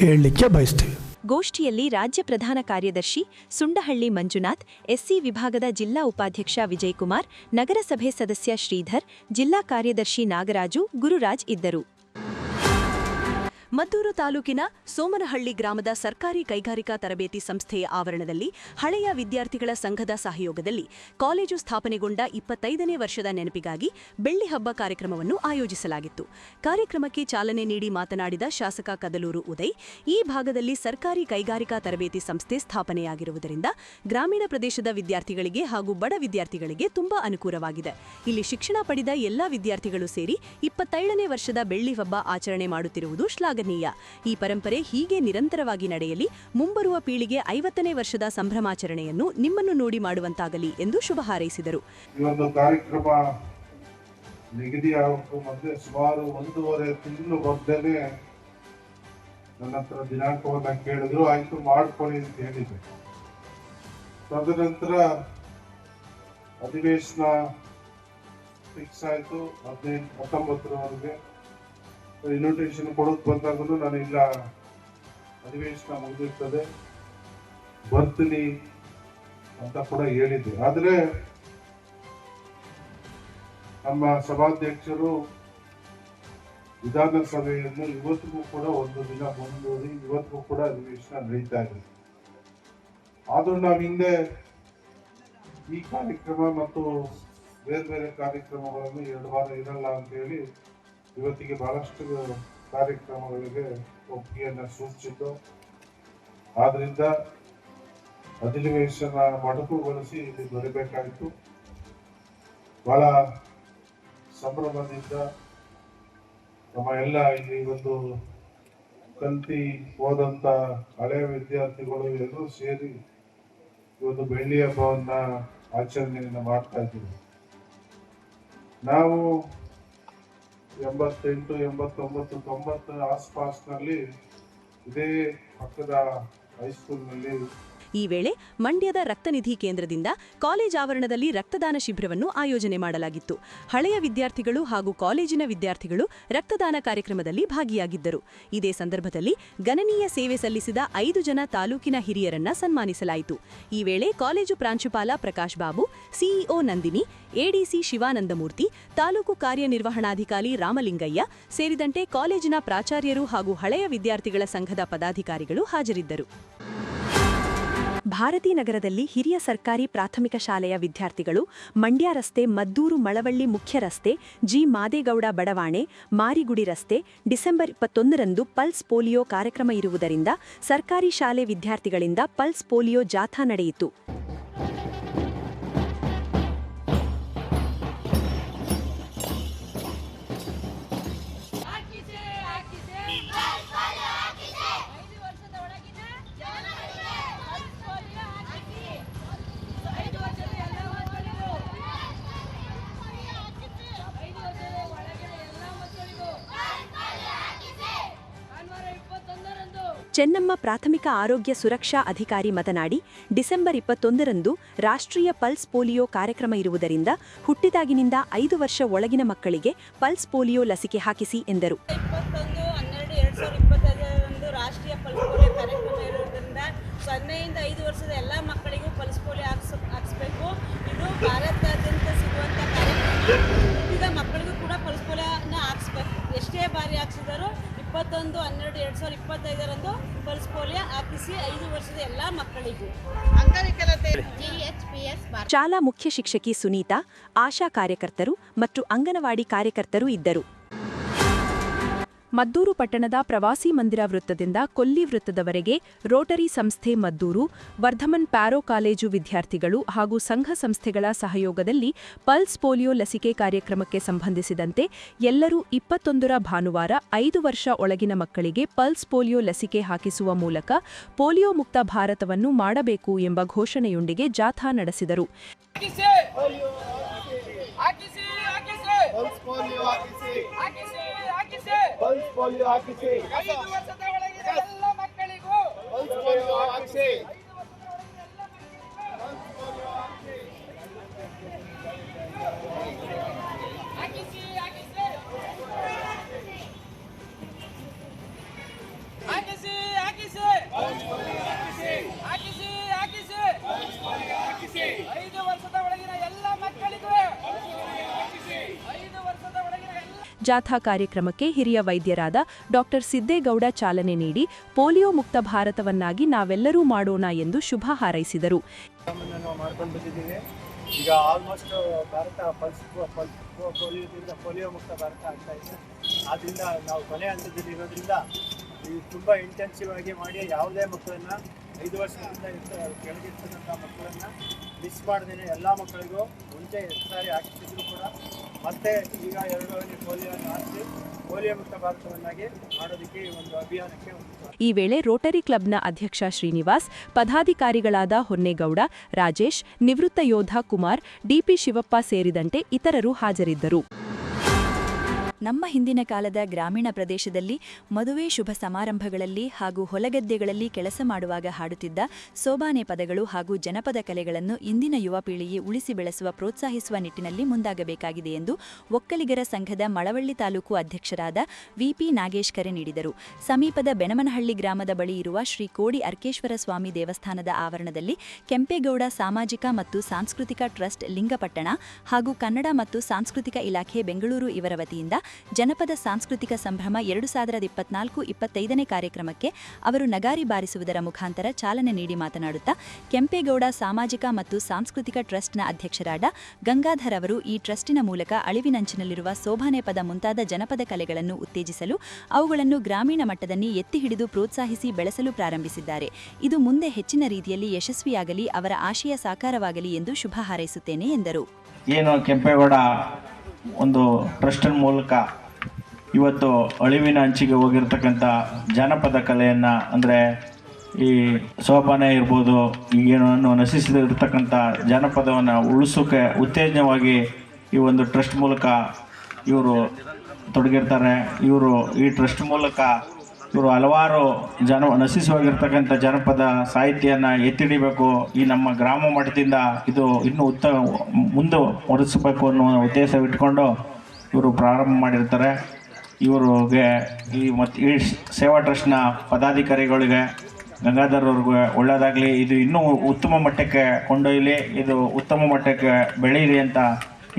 ಹೇಳಲಿಕ್ಕೆ ಬಯಸ್ತೀವಿ. ಗೋಷ್ಠಿಯಲ್ಲಿ ರಾಜ್ಯ ಪ್ರಧಾನ ಕಾರ್ಯದರ್ಶಿ ಸುಂಡಹಳ್ಳಿ ಮಂಜುನಾಥ್, ಎಸ್ಸಿ ವಿಭಾಗದ ಜಿಲ್ಲಾ ಉಪಾಧ್ಯಕ್ಷ ವಿಜಯಕುಮಾರ್, ನಗರಸಭೆ ಸದಸ್ಯ ಶ್ರೀಧರ್, ಜಿಲ್ಲಾ ಕಾರ್ಯದರ್ಶಿ ನಾಗರಾಜು, ಗುರುರಾಜ್ ಇದ್ದರು. ಮದ್ದೂರು ತಾಲೂಕಿನ ಸೋಮನಹಳ್ಳಿ ಗ್ರಾಮದ ಸರ್ಕಾರಿ ಕೈಗಾರಿಕಾ ತರಬೇತಿ ಸಂಸ್ಥೆಯ ಆವರಣದಲ್ಲಿ ಹಳೆಯ ವಿದ್ಯಾರ್ಥಿಗಳ ಸಂಘದ ಸಹಯೋಗದಲ್ಲಿ ಕಾಲೇಜು ಸ್ಥಾಪನೆಗೊಂಡ 25ನೇ ವರ್ಷದ ನೆನಪಿಗಾಗಿ ಬೆಳ್ಳಿ ಹಬ್ಬ ಕಾರ್ಯಕ್ರಮವನ್ನು ಆಯೋಜಿಸಲಾಗಿತ್ತು. ಕಾರ್ಯಕ್ರಮಕ್ಕೆ ಚಾಲನೆ ನೀಡಿ ಮಾತನಾಡಿದ ಶಾಸಕ ಕದಲೂರು ಉದಯ್, ಈ ಭಾಗದಲ್ಲಿ ಸರ್ಕಾರಿ ಕೈಗಾರಿಕಾ ತರಬೇತಿ ಸಂಸ್ಥೆ ಸ್ಥಾಪನೆಯಾಗಿರುವುದರಿಂದ ಗ್ರಾಮೀಣ ಪ್ರದೇಶದ ವಿದ್ಯಾರ್ಥಿಗಳಿಗೆ ಹಾಗೂ ಬಡ ವಿದ್ಯಾರ್ಥಿಗಳಿಗೆ ತುಂಬಾ ಅನುಕೂಲವಾಗಿದೆ. ಇಲ್ಲಿ ಶಿಕ್ಷಣ ಪಡೆದ ಎಲ್ಲಾ ವಿದ್ಯಾರ್ಥಿಗಳು ಸೇರಿ 27ನೇ ವರ್ಷದ ಬೆಳ್ಳಿ ಹಬ್ಬ ಆಚರಣೆ ಮಾಡುತ್ತಿರುವುದು ಶ್ಲಾಘನೀಯ. ಈ ಪರಂಪರೆ ಹೀಗೆ ನಿರಂತರವಾಗಿ ನಡೆಯಲಿ. ಮುಂಬರುವ ಪೀಳಿಗೆ 50ನೇ ವರ್ಷದ ಸಂಭ್ರಮಾಚರಣೆಯನ್ನು ನಿಮ್ಮನ್ನು ನೋಡಿ ಮಾಡುವಂತಾಗಲಿ ಎಂದು ಶುಭ ಹಾರೈಸಿದರು. ಈ ಒಂದು ಕಾರ್ಯಕ್ರಮ ನಿಗದಿಯಾಗೋಕ್ಕೂ ಮೊದಲೇ ಸುಮಾರು 1.5 ತಿಂಗಳು ಮೊದಲೇ ನನ್ನ ಹತ್ರ ದಿನಾಂಕವನ್ನ ಕೇಳಿದ್ರು. ಆಯ್ತು ಮಾಡ್ಕೊಳ್ಳಿ ಅಂತ ಹೇಳಿದೆ. ತದನಂತರ ಅಧಿವೇಶನ ಫಿಕ್ಸ್ ಆಯ್ತು. 19-19ರವರೆಗೆ ಇನ್ವಿಟೇಷನ್ ಕೊಡೋಕೆ ಬಂದಾಗಲೂ ನಾನು ಇಲ್ಲ, ಅಧಿವೇಶನ ಮುಗಿದಿರ್ತದೆ, ಬರ್ತೀನಿ ಅಂತ ಕೂಡ ಹೇಳಿದ್ದೆ. ಆದರೆ ನಮ್ಮ ಸಭಾಧ್ಯಕ್ಷರು ವಿಧಾನಸಭೆಯನ್ನು ಇವತ್ತಿಗೂ ಕೂಡ ಒಂದು ದಿನ ಮುಂದೂಡಿ ಇವತ್ತಿಗೂ ಕೂಡ ಅಧಿವೇಶನ ನಡೀತಾ ಇದೆ. ಆದ್ರೂ ನಾವು ಹಿಂದೆ ಈ ಕಾರ್ಯಕ್ರಮ ಮತ್ತು ಬೇರೆ ಬೇರೆ ಕಾರ್ಯಕ್ರಮಗಳನ್ನು 2 ವಾರ ಇರಲ್ಲ ಅಂತ ಹೇಳಿ ಇವತ್ತಿಗೆ ಬಹಳಷ್ಟು ಕಾರ್ಯಕ್ರಮಗಳಿಗೆ ಒಪ್ಪಿಗೆಯನ್ನು ಸೂಚಿಸಿದ್ದು. ಆದ್ರಿಂದ ಅಧಿವೇಶನ ಮೊಟಕುಗೊಳಿಸಿ ಇಲ್ಲಿ ಬರಬೇಕಾಯಿತು. ಬಹಳ ಸಂಭ್ರಮದಿಂದ ನಮ್ಮ ಎಲ್ಲ ಇಲ್ಲಿ ಒಂದು ಕಲ್ತಿ ಹೋದಂತ ಹಳೆಯ ವಿದ್ಯಾರ್ಥಿಗಳು ಎಲ್ಲರೂ ಸೇರಿ ಈ ಒಂದು ಬೆಳ್ಳಿ ಹಬ್ಬವನ್ನ ಆಚರಣೆಯನ್ನು ಮಾಡ್ತಾ ಇದ್ದೀವಿ. ನಾವು 88, 89, 90 ಆಸ್ಪಾಸ್ನಲ್ಲಿ ಇದೇ ಪಕ್ಕದ ಹೈಸ್ಕೂಲ್ನಲ್ಲಿ ಈ ವೇಳೆ ಮಂಡ್ಯದ ರಕ್ತನಿಧಿ ಕೇಂದ್ರದಿಂದ ಕಾಲೇಜ್ ಆವರಣದಲ್ಲಿ ರಕ್ತದಾನ ಶಿಬಿರವನ್ನು ಆಯೋಜನೆ ಮಾಡಲಾಗಿತ್ತು. ಹಳೆಯ ವಿದ್ಯಾರ್ಥಿಗಳು ಹಾಗೂ ಕಾಲೇಜಿನ ವಿದ್ಯಾರ್ಥಿಗಳು ರಕ್ತದಾನ ಕಾರ್ಯಕ್ರಮದಲ್ಲಿ ಭಾಗಿಯಾಗಿದ್ದರು. ಇದೇ ಸಂದರ್ಭದಲ್ಲಿ ಗಣನೀಯ ಸೇವೆ ಸಲ್ಲಿಸಿದ 5 ಜನ ತಾಲೂಕಿನ ಹಿರಿಯರನ್ನ ಸನ್ಮಾನಿಸಲಾಯಿತು. ಈ ವೇಳೆ ಕಾಲೇಜು ಪ್ರಾಂಶುಪಾಲ ಪ್ರಕಾಶ್ ಬಾಬು, ಸಿಇಒ ನಂದಿನಿ, ಎಡಿಸಿ ಶಿವಾನಂದಮೂರ್ತಿ, ತಾಲೂಕು ಕಾರ್ಯನಿರ್ವಹಣಾಧಿಕಾರಿ ರಾಮಲಿಂಗಯ್ಯ ಸೇರಿದಂತೆ ಕಾಲೇಜಿನ ಪ್ರಾಚಾರ್ಯರು ಹಾಗೂ ಹಳೆಯ ವಿದ್ಯಾರ್ಥಿಗಳ ಸಂಘದ ಪದಾಧಿಕಾರಿಗಳು ಹಾಜರಿದ್ದರು. ಭಾರತೀ ನಗರದಲ್ಲಿ ಹಿರಿಯ ಸರ್ಕಾರಿ ಪ್ರಾಥಮಿಕ ಶಾಲೆಯ ವಿದ್ಯಾರ್ಥಿಗಳು ಮಂಡ್ಯ ರಸ್ತೆ, ಮದ್ದೂರು ಮಳವಳ್ಳಿ ಮುಖ್ಯ ರಸ್ತೆ, ಜಿ ಮಾದೇಗೌಡ ಬಡಾವಣೆ, ಮಾರಿಗುಡಿ ರಸ್ತೆ ಡಿಸೆಂಬರ್ 21ರಂದು ಪಲ್ಸ್ ಪೋಲಿಯೋ ಕಾರ್ಯಕ್ರಮ ಇರುವುದರಿಂದ ಸರ್ಕಾರಿ ಶಾಲೆ ವಿದ್ಯಾರ್ಥಿಗಳಿಂದ ಪಲ್ಸ್ ಪೋಲಿಯೋ ಜಾಥಾ ನಡೆಯಿತು. ಚೆನ್ನಮ್ಮ ಪ್ರಾಥಮಿಕ ಆರೋಗ್ಯ ಸುರಕ್ಷಾ ಅಧಿಕಾರಿ ಮಾತನಾಡಿ, ಡಿಸೆಂಬರ್ 21ರಂದು ರಾಷ್ಟ್ರೀಯ ಪಲ್ಸ್ ಪೋಲಿಯೋ ಕಾರ್ಯಕ್ರಮ ಇರುವುದರಿಂದ ಹುಟ್ಟಿದಾಗಿನಿಂದ 5 ವರ್ಷ ಒಳಗಿನ ಮಕ್ಕಳಿಗೆ ಪಲ್ಸ್ ಪೋಲಿಯೋ ಲಸಿಕೆ ಹಾಕಿಸಿ ಎಂದರು. 21-12-2025 ರಾಷ್ಟ್ರೀಯ ಪಲ್ಸ್ ಪೋಲಿಯೋ ಕಾರ್ಯಕ್ರಮ ಇರುವುದರಿಂದ 0 ಇಂದ 5 ವರ್ಷದ ಎಲ್ಲ ಮಕ್ಕಳಿಗೂ ಪಲ್ಸ್ ಪೋಲಿಯೋ ಹಾಕಿಸ್ಬೇಕು. ಇದು ಭಾರತಾದ್ಯಂತ ಸಿಗುವಂಥ ಕಾರ್ಯಕ್ರಮ. ಹುಟ್ಟಿದ ಮಕ್ಕಳಿಗೂ ಕೂಡ ಪಲ್ಸ್ ಪೋಲಿಯೋನ ಹಾಕಿಸ್ಬೇಕು. ಎಷ್ಟೇ ಬಾರಿ ಹಾಕಿಸಿದರೂ 21-12-2025ರಂದು ಪಲ್ಸ್ ಪೋಲಿಯೋ ಹಾಕಿಸಿ 5 ವರ್ಷದ ಎಲ್ಲ ಮಕ್ಕಳಿಗೂ. ಅಂಗವಿಕಲತೆ ಶಾಲಾ ಮುಖ್ಯ ಶಿಕ್ಷಕಿ ಸುನೀತಾ, ಆಶಾ ಕಾರ್ಯಕರ್ತರು ಮತ್ತು ಅಂಗನವಾಡಿ ಕಾರ್ಯಕರ್ತರು ಇದ್ದರು. ಮದ್ದೂರು ಪಟ್ಟಣದ ಪ್ರವಾಸಿ ಮಂದಿರ ವೃತ್ತದಿಂದ ಕೊಲ್ಲಿ ವೃತ್ತದವರೆಗೆ ರೋಟರಿ ಸಂಸ್ಥೆ ಮದ್ದೂರು, ವರ್ಧಮನ್ ಪ್ಯಾರೋ ಕಾಲೇಜು ವಿದ್ಯಾರ್ಥಿಗಳು ಹಾಗೂ ಸಂಘ ಸಂಸ್ಥೆಗಳ ಸಹಯೋಗದಲ್ಲಿ ಪಲ್ಸ್ ಪೋಲಿಯೋ ಲಸಿಕೆ ಕಾರ್ಯಕ್ರಮಕ್ಕೆ ಸಂಬಂಧಿಸಿದಂತೆ ಎಲ್ಲರೂ 21ರ ಭಾನುವಾರ 5 ವರ್ಷ ಒಳಗಿನ ಮಕ್ಕಳಿಗೆ ಪಲ್ಸ್ ಪೋಲಿಯೋ ಲಸಿಕೆ ಹಾಕಿಸುವ ಮೂಲಕ ಪೋಲಿಯೋ ಮುಕ್ತ ಭಾರತವನ್ನು ಮಾಡಬೇಕು ಎಂಬ ಘೋಷಣೆಯೊಂದಿಗೆ ಜಾಥಾ ನಡೆಸಿದರು. ಪಲ್ಸ್ ಪೋಲಿಯೋ ಹಾಕಿಸಿ 5 ವರ್ಷದ ಒಳಗಿನ ಎಲ್ಲ ಮಕ್ಕಳಿಗೂ ಪಲ್ಸ್ ಪೋಲಿಯೋ ಹಾಕಿಸಿ. ಜಾಥಾ ಕಾರ್ಯಕ್ರಮಕ್ಕೆ ಹಿರಿಯ ವೈದ್ಯರಾದ ಡಾಕ್ಟರ್ ಸಿದ್ದೇಗೌಡ ಚಾಲನೆ ನೀಡಿ ಪೋಲಿಯೋ ಮುಕ್ತ ಭಾರತವನ್ನಾಗಿ ನಾವೆಲ್ಲರೂ ಮಾಡೋಣ ಎಂದು ಶುಭ ಹಾರೈಸಿದರು. ಈಗ ಆಲ್ಮೋಸ್ಟ್ ಭಾರತ ಪೋಲಿಯೋದಿಂದ ಪೋಲಿಯೋ ಮುಕ್ತ ಭಾರತ ಆಗ್ತಾ ಇದೆ. ಆದ್ದರಿಂದ ನಾವು ಕೊನೆ ಹಂತದಲ್ಲಿ ಇರೋದ್ರಿಂದ ಇದು ತುಂಬ ಇಂಟೆನ್ಸಿವ್ ಆಗಿ ಮಾಡಿ ಯಾವುದೇ ಮಕ್ಕಳನ್ನು 5 ವರ್ಷದಿಂದ ಕೆಳಗಿರ್ತಕ್ಕಂಥ ಮಕ್ಕಳನ್ನು ಮಿಸ್ ಮಾಡ್ದೇನೆ ಎಲ್ಲ ಮಕ್ಕಳಿಗೂ ಮುಂಚೆ ಎಷ್ಟು ಸಾರಿ ಹಾಕಿಸಿದ್ರು ಕೂಡ ಮತ್ತೆ ಈಗ 2ನೇ ಪೋಲಿಯೋವನ್ನು ಹಾಕಿ ಪೋಲಿಯೋ ಮುಕ್ತ ಭಾರತವನ್ನಾಗಿ ಮಾಡೋದಕ್ಕೆ ಈ ಒಂದು ಅಭಿಯಾನಕ್ಕೆ ಈ ವೇಳೆ ರೋಟರಿ ಕ್ಲಬ್ನ ಅಧ್ಯಕ್ಷ ಶ್ರೀನಿವಾಸ್, ಪದಾಧಿಕಾರಿಗಳಾದ ಹೊನ್ನೇಗೌಡ, ರಾಜೇಶ್, ನಿವೃತ್ತ ಯೋಧ ಕುಮಾರ್, ಡಿಪಿ ಶಿವಪ್ಪ ಸೇರಿದಂತೆ ಇತರರು ಹಾಜರಿದ್ದರು. ನಮ್ಮ ಹಿಂದಿನ ಕಾಲದ ಗ್ರಾಮೀಣ ಪ್ರದೇಶದಲ್ಲಿ ಮದುವೆ ಶುಭ ಸಮಾರಂಭಗಳಲ್ಲಿ ಹಾಗೂ ಹೊಲಗದ್ದೆಗಳಲ್ಲಿ ಕೆಲಸ ಮಾಡುವಾಗ ಹಾಡುತ್ತಿದ್ದ ಸೋಬಾನೆ ಪದಗಳು ಹಾಗೂ ಜನಪದ ಕಲೆಗಳನ್ನು ಇಂದಿನ ಯುವ ಪೀಳಿಗೆ ಉಳಿಸಿ ಬೆಳೆಸುವ ಪ್ರೋತ್ಸಾಹಿಸುವ ನಿಟ್ಟಿನಲ್ಲಿ ಮುಂದಾಗಬೇಕಾಗಿದೆ ಎಂದು ಒಕ್ಕಲಿಗರ ಸಂಘದ ಮಳವಳ್ಳಿ ತಾಲೂಕು ಅಧ್ಯಕ್ಷರಾದ ವಿಪಿ ನಾಗೇಶ್ ಕರೆ ನೀಡಿದರು. ಸಮೀಪದ ಬೆಣಮನಹಳ್ಳಿ ಗ್ರಾಮದ ಬಳಿ ಇರುವ ಶ್ರೀ ಕೋಡಿ ಅರ್ಕೇಶ್ವರ ಸ್ವಾಮಿ ದೇವಸ್ಥಾನದ ಆವರಣದಲ್ಲಿ ಕೆಂಪೇಗೌಡ ಸಾಮಾಜಿಕ ಮತ್ತು ಸಾಂಸ್ಕೃತಿಕ ಟ್ರಸ್ಟ್ ಲಿಂಗಪಟ್ಟಣ ಹಾಗೂ ಕನ್ನಡ ಮತ್ತು ಸಾಂಸ್ಕೃತಿಕ ಇಲಾಖೆ ಬೆಂಗಳೂರು ಇವರ ವತಿಯಿಂದ ಜನಪದ ಸಾಂಸ್ಕೃತಿಕ ಸಂಭ್ರಮ 2024-25ನೇ ಕಾರ್ಯಕ್ರಮಕ್ಕೆ ಅವರು ನಗಾರಿ ಬಾರಿಸುವುದರ ಮುಖಾಂತರ ಚಾಲನೆ ನೀಡಿ ಮಾತನಾಡುತ್ತಾ, ಕೆಂಪೇಗೌಡ ಸಾಮಾಜಿಕ ಮತ್ತು ಸಾಂಸ್ಕೃತಿಕ ಟ್ರಸ್ಟ್ನ ಅಧ್ಯಕ್ಷರಾದ ಗಂಗಾಧರ್ ಅವರು ಈ ಟ್ರಸ್ಟಿನ ಮೂಲಕ ಅಳಿವಿನಂಚಿನಲ್ಲಿರುವ ಸೋಬಾನೆ ಪದ ಮುಂತಾದ ಜನಪದ ಕಲೆಗಳನ್ನು ಉತ್ತೇಜಿಸಲು ಅವುಗಳನ್ನು ಗ್ರಾಮೀಣ ಮಟ್ಟದಲ್ಲಿ ಎತ್ತಿ ಹಿಡಿದು ಪ್ರೋತ್ಸಾಹಿಸಿ ಬೆಳೆಸಲು ಪ್ರಾರಂಭಿಸಿದ್ದಾರೆ. ಇದು ಮುಂದೆ ಹೆಚ್ಚಿನ ರೀತಿಯಲ್ಲಿ ಯಶಸ್ವಿಯಾಗಲಿ, ಅವರ ಆಶಯ ಸಾಕಾರವಾಗಲಿ ಎಂದು ಶುಭ ಹಾರೈಸುತ್ತೇನೆ ಎಂದರು. ಏನು ಕೆಂಪೇಗೌಡ ಒಂದು ಟ್ರಸ್ಟಿನ ಮೂಲಕ ಇವತ್ತು ಅಳಿವಿನ ಅಂಚಿಗೆ ಹೋಗಿರ್ತಕ್ಕಂಥ ಜಾನಪದ ಕಲೆಯನ್ನು, ಅಂದರೆ ಈ ಸೋಬಾನೆ ಇರ್ಬೋದು, ಏನು ನಶಿಸಿರ್ತಕ್ಕಂಥ ಜಾನಪದವನ್ನು ಉಳಿಸೋಕೆ ಉತ್ತೇಜನವಾಗಿ ಈ ಒಂದು ಟ್ರಸ್ಟ್ ಮೂಲಕ ಇವರು ತೊಡಗಿರ್ತಾರೆ. ಇವರು ಈ ಟ್ರಸ್ಟ್ ಮೂಲಕ ಇವರು ಹಲವಾರು ನಶಿಸುವಾಗಿರ್ತಕ್ಕಂಥ ಜನಪದ ಸಾಹಿತ್ಯನ ಎತ್ತಿಡಿಬೇಕು, ಈ ನಮ್ಮ ಗ್ರಾಮ ಮಟ್ಟದಿಂದ ಇದು ಇನ್ನೂ ಮುಂದುವರಿಸಬೇಕು ಅನ್ನೋ ಉದ್ದೇಶವಿಟ್ಕೊಂಡು ಇವರು ಪ್ರಾರಂಭ ಮಾಡಿರ್ತಾರೆ. ಇವರಿಗೆ ಈ ಸೇವಾ ಟ್ರಸ್ಟ್ನ ಪದಾಧಿಕಾರಿಗಳಿಗೆ, ಗಂಗಾಧರ್ ಅವ್ರಿಗೆ ಒಳ್ಳೆಯದಾಗಲಿ, ಇದು ಇನ್ನೂ ಉತ್ತಮ ಮಟ್ಟಕ್ಕೆ ಕೊಂಡೊಯ್ಯಲಿ, ಇದು ಉತ್ತಮ ಮಟ್ಟಕ್ಕೆ ಬೆಳೆಯಲಿ ಅಂತ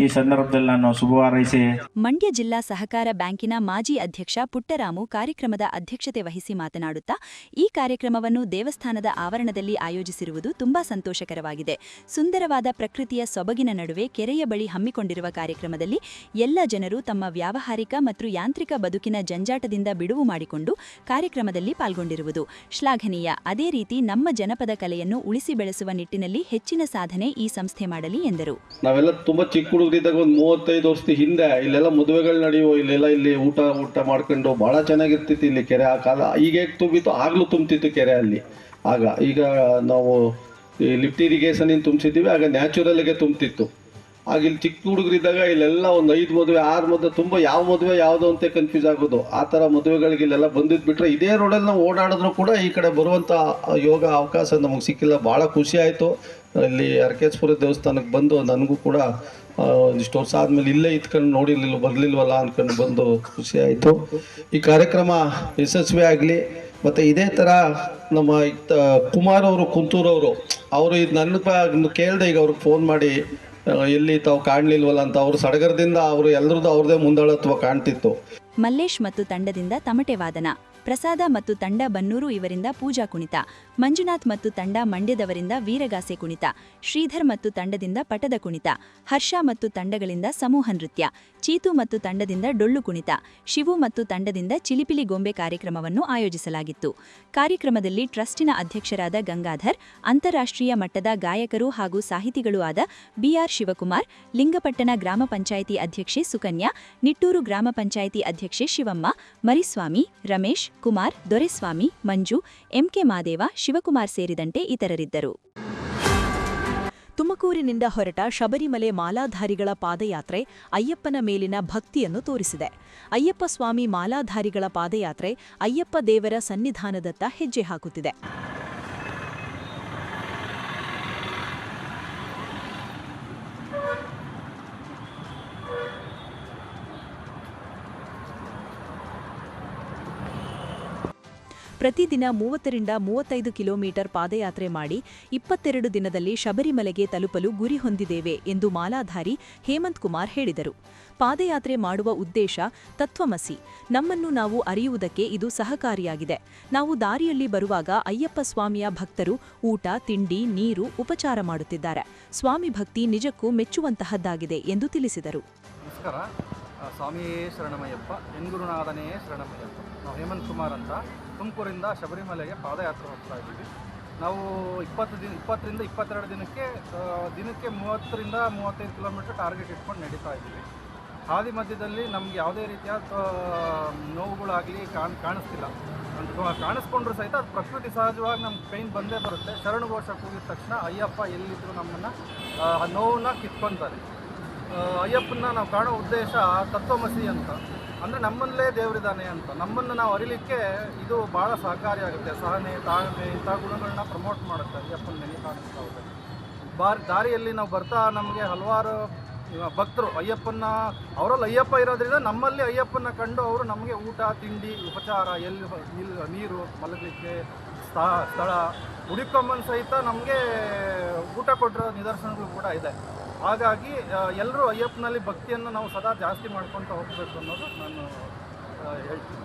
ಈ ಸಂದರ್ಭದಲ್ಲಿ ನಾನು ಶುಭ ಹಾರೈಸಿ. ಮಂಡ್ಯ ಜಿಲ್ಲಾ ಸಹಕಾರ ಬ್ಯಾಂಕಿನ ಮಾಜಿ ಅಧ್ಯಕ್ಷ ಪುಟ್ಟರಾಮು ಕಾರ್ಯಕ್ರಮದ ಅಧ್ಯಕ್ಷತೆ ವಹಿಸಿ ಮಾತನಾಡುತ್ತಾ, ಈ ಕಾರ್ಯಕ್ರಮವನ್ನು ದೇವಸ್ಥಾನದ ಆವರಣದಲ್ಲಿ ಆಯೋಜಿಸಿರುವುದು ತುಂಬಾ ಸಂತೋಷಕರವಾಗಿದೆ. ಸುಂದರವಾದ ಪ್ರಕೃತಿಯ ಸೊಬಗಿನ ನಡುವೆ ಕೆರೆಯ ಬಳಿ ಹಮ್ಮಿಕೊಂಡಿರುವ ಕಾರ್ಯಕ್ರಮದಲ್ಲಿ ಎಲ್ಲ ಜನರು ತಮ್ಮ ವ್ಯಾವಹಾರಿಕ ಮತ್ತು ಯಾಂತ್ರಿಕ ಬದುಕಿನ ಜಂಜಾಟದಿಂದ ಬಿಡುವು ಮಾಡಿಕೊಂಡು ಕಾರ್ಯಕ್ರಮದಲ್ಲಿ ಪಾಲ್ಗೊಂಡಿರುವುದು ಶ್ಲಾಘನೀಯ. ಅದೇ ರೀತಿ ನಮ್ಮ ಜನಪದ ಕಲೆಯನ್ನು ಉಳಿಸಿ ಬೆಳೆಸುವ ನಿಟ್ಟಿನಲ್ಲಿ ಹೆಚ್ಚಿನ ಸಾಧನೆ ಈ ಸಂಸ್ಥೆ ಮಾಡಲಿ ಎಂದರು. ನಾವೆಲ್ಲ ತುಂಬಾ ಚಿಕ್ಕ ಹುಡುಗರಿದ್ದಾಗ ಒಂದು 35 ವರ್ಷದ ಹಿಂದೆ ಇಲ್ಲೆಲ್ಲ ಮದುವೆಗಳು ನಡೆಯುವ, ಇಲ್ಲಿ ಊಟ ಮಾಡ್ಕೊಂಡು ಬಹಳ ಚೆನ್ನಾಗಿರ್ತಿತ್ತು ಇಲ್ಲಿ ಕೆರೆ. ಆ ಕಾಲ ಈಗ ಹೇಗೆ ತುಂಬಿತ್ತು ಆಗ್ಲೂ ತುಂಬ್ತಿತ್ತು ಕೆರೆ ಅಲ್ಲಿ. ಈಗ ನಾವು ಈ ಲಿಫ್ಟ್ ಇರಿಗೇಷನ್ ತುಂಬಿಸಿದ್ದೀವಿ, ಆಗ ನ್ಯಾಚುರಲ್ಗೆ ತುಂಬ್ತಿತ್ತು. ಆಗ ಇಲ್ಲಿ ಚಿಕ್ಕ ಹುಡುಗರಿದ್ದಾಗ ಇಲ್ಲೆಲ್ಲ ಒಂದು 5 ಮದುವೆ 6 ಮದುವೆ ತುಂಬ ಯಾವ ಮದುವೆ ಯಾವುದು ಅಂತ ಕನ್ಫ್ಯೂಸ್ ಆಗೋದು. ಆ ಥರ ಮದುವೆಗಳಿಗೆ ಇಲ್ಲೆಲ್ಲ ಬಂದಿದ್ದು ಬಿಟ್ಟರೆ ಇದೇ ರೋಡಲ್ಲಿ ನಾವು ಓಡಾಡಿದ್ರು ಕೂಡ ಈ ಕಡೆ ಬರುವಂಥ ಯೋಗ ಅವಕಾಶ ನಮಗೆ ಸಿಕ್ಕಿಲ್ಲ. ಭಾಳ ಖುಷಿ ಆಯಿತು. ಇಲ್ಲಿ ಅರಕೇಶ್ವರ ದೇವಸ್ಥಾನಕ್ಕೆ ಬಂದು ನನಗೂ ಕೂಡ ಒಂದಿಷ್ಟು ವರ್ಷ ಆದಮೇಲೆ ಇಲ್ಲೇ ಇತ್ಕೊಂಡು ಬರಲಿಲ್ವಲ್ಲ ಅಂದ್ಕೊಂಡು ಬಂದು ಖುಷಿ ಆಯಿತು. ಈ ಕಾರ್ಯಕ್ರಮ ಯಶಸ್ವಿ ಆಗಲಿ. ಮತ್ತು ಇದೇ ಥರ ನಮ್ಮ ಕುಮಾರ್ ಅವರು ಕುಂತೂರವರು ಅವರು ಇದು ನನ್ನ ಕೇಳಿದೆ, ಈಗ ಅವ್ರಿಗೆ ಫೋನ್ ಮಾಡಿ ಎಲ್ಲಿ ತಾವು ಕಾಣಲಿಲ್ವಲ್ಲ ಅಂತ. ಅವರು ಸಡಗರದಿಂದ ಅವರು ಎಲ್ಲರದ್ದು ಅವ್ರದ್ದೇ ಮುಂದಾಳತ್ವ ಕಾಣ್ತಿತ್ತು. ಮಲ್ಲೇಶ್ ಮತ್ತು ತಂಡದಿಂದ ತಮಟೆ ವಾದನ, ಪ್ರಸಾದ ಮತ್ತು ತಂಡ ಬನ್ನೂರು ಇವರಿಂದ ಪೂಜಾ ಕುಣಿತ, ಮಂಜುನಾಥ್ ಮತ್ತು ತಂಡ ಮಂಡ್ಯದವರಿಂದ ವೀರಗಾಸೆ ಕುಣಿತ, ಶ್ರೀಧರ್ ಮತ್ತು ತಂಡದಿಂದ ಪಟದ ಕುಣಿತ, ಹರ್ಷ ಮತ್ತು ತಂಡಗಳಿಂದ ಸಮೂಹ ನೃತ್ಯ, ಚೀತು ಮತ್ತು ತಂಡದಿಂದ ಡೊಳ್ಳು ಕುಣಿತ, ಶಿವು ಮತ್ತು ತಂಡದಿಂದ ಚಿಲಿಪಿಲಿ ಗೊಂಬೆ ಕಾರ್ಯಕ್ರಮವನ್ನು ಆಯೋಜಿಸಲಾಗಿತ್ತು. ಕಾರ್ಯಕ್ರಮದಲ್ಲಿ ಟ್ರಸ್ಟಿನ ಅಧ್ಯಕ್ಷರಾದ ಗಂಗಾಧರ್, ಅಂತಾರಾಷ್ಟ್ರೀಯ ಮಟ್ಟದ ಗಾಯಕರು ಹಾಗೂ ಸಾಹಿತಿಗಳೂ ಆದ ಬಿಆರ್ ಶಿವಕುಮಾರ್, ಲಿಂಗಪಟ್ಟಣ ಗ್ರಾಮ ಪಂಚಾಯಿತಿ ಅಧ್ಯಕ್ಷೆ ಸುಕನ್ಯಾ, ನಿಟ್ಟೂರು ಗ್ರಾಮ ಪಂಚಾಯಿತಿ ಅಧ್ಯಕ್ಷೆ ಶಿವಮ್ಮ, ಮರಿಸ್ವಾಮಿ, ರಮೇಶ್, ಕುಮಾರ್, ದೊರೆಸ್ವಾಮಿ, ಮಂಜು, ಎಂಕೆ ಮಾದೇವ, ಶಿವಕುಮಾರ್ ಸೇರಿದಂತೆ ಇತರರಿದ್ದರು. ತುಮಕೂರಿನಿಂದ ಹೊರಟ ಶಬರಿಮಲೆ ಮಾಲಾಧಾರಿಗಳ ಪಾದಯಾತ್ರೆ ಅಯ್ಯಪ್ಪನ ಮೇಲಿನ ಭಕ್ತಿಯನ್ನು ತೋರಿಸಿದೆ. ಅಯ್ಯಪ್ಪ ಸ್ವಾಮಿ ಮಾಲಾಧಾರಿಗಳ ಪಾದಯಾತ್ರೆ ಅಯ್ಯಪ್ಪ ದೇವರ ಸನ್ನಿಧಾನದತ್ತ ಹೆಜ್ಜೆ ಹಾಕುತ್ತಿದೆ. ಪ್ರತಿದಿನ 30 ರಿಂದ 35 ಕಿಲೋಮೀಟರ್ ಪಾದಯಾತ್ರೆ ಮಾಡಿ 22 ದಿನದಲ್ಲಿ ಶಬರಿಮಲೆಗೆ ತಲುಪಲು ಗುರಿ ಹೊಂದಿದ್ದೇವೆ ಎಂದು ಮಾಲಾಧಾರಿ ಹೇಮಂತ್ ಕುಮಾರ್ ಹೇಳಿದರು. ಪಾದಯಾತ್ರೆ ಮಾಡುವ ಉದ್ದೇಶ ತತ್ವಮಸಿ. ನಮ್ಮನ್ನು ನಾವು ಅರಿಯುವುದಕ್ಕೆ ಇದು ಸಹಕಾರಿಯಾಗಿದೆ. ನಾವು ದಾರಿಯಲ್ಲಿ ಬರುವಾಗ ಅಯ್ಯಪ್ಪ ಸ್ವಾಮಿಯ ಭಕ್ತರು ಊಟ, ತಿಂಡಿ, ನೀರು, ಉಪಚಾರ ಮಾಡುತ್ತಿದ್ದಾರೆ. ಸ್ವಾಮಿ ಭಕ್ತಿ ನಿಜಕ್ಕೂ ಮೆಚ್ಚುವಂತಹದ್ದಾಗಿದೆ ಎಂದು ತಿಳಿಸಿದರು. ನಮಸ್ಕಾರ. ಸ್ವಾಮಿಯೇ ಶರಣಮಯ್ಯಪ್ಪ, ಎನ್ಗುರುನಾಥನೇ ಶರಣಮಯ್ಯಪ್ಪ. ನಾವು ಹೇಮಂತ್ ಕುಮಾರ್ ಅಂತ ತುಮಕೂರಿಂದ ಶಬರಿಮಲೆಗೆ ಪಾದಯಾತ್ರೆ ಹೋಗ್ತಾ ಇದ್ದೀವಿ. ನಾವು 20 ರಿಂದ 22 ದಿನಕ್ಕೆ 30 ರಿಂದ 35 ಕಿಲೋಮೀಟರ್ ಟಾರ್ಗೆಟ್ ಇಟ್ಕೊಂಡು ನಡೀತಾ ಇದ್ದೀವಿ. ಹಾದಿ ಮಧ್ಯದಲ್ಲಿ ನಮ್ಗೆ ಯಾವುದೇ ರೀತಿಯ ನೋವುಗಳಾಗಲಿ ಕಾಣಿಸ್ತಿಲ್ಲ. ಕಾಣಿಸ್ಕೊಂಡ್ರೂ ಸಹಿತ ಅದು ಪ್ರಕೃತಿ ಸಹಜವಾಗಿ ನಮ್ಗೆ ಪೈನ್ ಬಂದೇ ಬರುತ್ತೆ. ಶರಣಘೋಷ ಕೂಗಿದ ತಕ್ಷಣ ಅಯ್ಯಪ್ಪ ಎಲ್ಲಿದ್ರು ನಮ್ಮನ್ನು ನೋವನ್ನ ಕಿತ್ಕೊತಾರೆ. ಅಯ್ಯಪ್ಪನ ನಾವು ಕಾಣೋ ಉದ್ದೇಶ ತತ್ವಮಸಿ ಅಂತ, ಅಂದರೆ ನಮ್ಮಲ್ಲೇ ದೇವರಿದ್ದಾನೆ ಅಂತ. ನಮ್ಮನ್ನು ನಾವು ಅರಿಲಿಕ್ಕೆ ಇದು ಭಾಳ ಸಹಕಾರಿಯಾಗುತ್ತೆ. ಸಹನೆ, ತಾಳ್ಮೆ ಇಂಥ ಗುಣಗಳನ್ನ ಪ್ರಮೋಟ್ ಮಾಡುತ್ತೆ ಅಯ್ಯಪ್ಪನ ನೆನೆ ಕಾಣಿಸ್ತಾ ಹೋಗುತ್ತೆ. ದಾರಿಯಲ್ಲಿ ನಾವು ಬರ್ತಾ ನಮಗೆ ಹಲವಾರು ಭಕ್ತರು ಅಯ್ಯಪ್ಪನ, ಅವರಲ್ಲಿ ಅಯ್ಯಪ್ಪ ಇರೋದ್ರಿಂದ ನಮ್ಮಲ್ಲಿ ಅಯ್ಯಪ್ಪನ ಕಂಡು ಅವರು ನಮಗೆ ಊಟ, ತಿಂಡಿ, ಉಪಚಾರ, ನೀರು, ಮಲಗಲಿಕ್ಕೆ ಸ್ಥಳ, ಹುಡುಕೊಂಬನ್ ಸಹಿತ ನಮಗೆ ಊಟ ಕೊಟ್ಟಿರೋ ನಿದರ್ಶನಗಳು ಕೂಡ ಇದೆ. ಹಾಗಾಗಿ ಎಲ್ಲರೂ ಅಯ್ಯಪ್ಪನಲ್ಲಿ ಭಕ್ತಿಯನ್ನು ನಾವು ಸದಾ ಜಾಸ್ತಿ ಮಾಡ್ಕೊತ ಹೋಗಬೇಕು ಅನ್ನೋದು ನಾನು ಹೇಳ್ತೀನಿ.